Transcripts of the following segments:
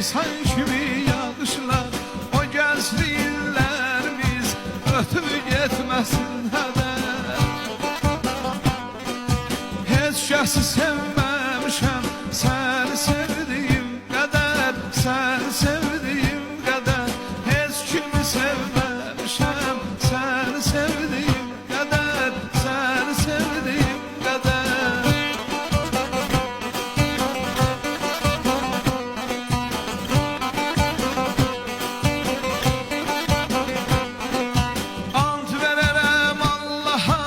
Nisan kimi yağışlar, o gəncliklərimiz ötüb getməsin hədər. Heç kəsi sevməmişəm, səni sevdiyim qədər, səni sevdiyim qədər. Heç kimi sevməmişəm, səni sevdiyim qədər, səni sevdiyim qədər. Ant verərəm Allaha,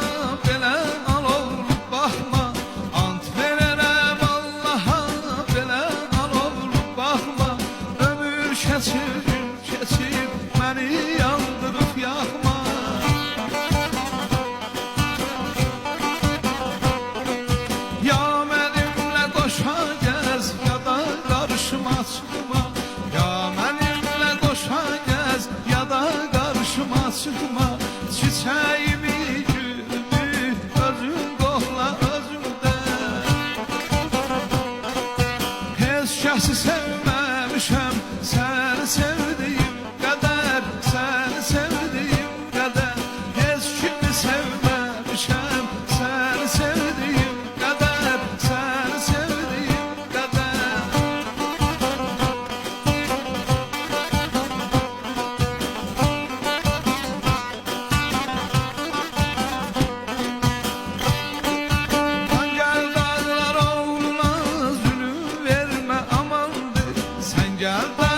belə alov baxma. Ant verərəm Allaha, belə alov baxma. Ömür keçir, gün keçir, məni yandırıb yaxma. Ya mənimlə qoşa gəz, ya da qarşıma çıxma. Ya mənimlə qoşa gəz, ya da qarşıma çıxma. Çiçəyimi, gülümü özün qoxla özündə. Heç kəsi sevməmişəm, səni sevdiyim qədər, səni sevdiyim qədər. Heç kimi sevməmişəm, səni sevdiyim qədər, səni sevdiyim qədər. Sen gel dağlar oğluna, zulüm verme amandır. Sen gel dağlar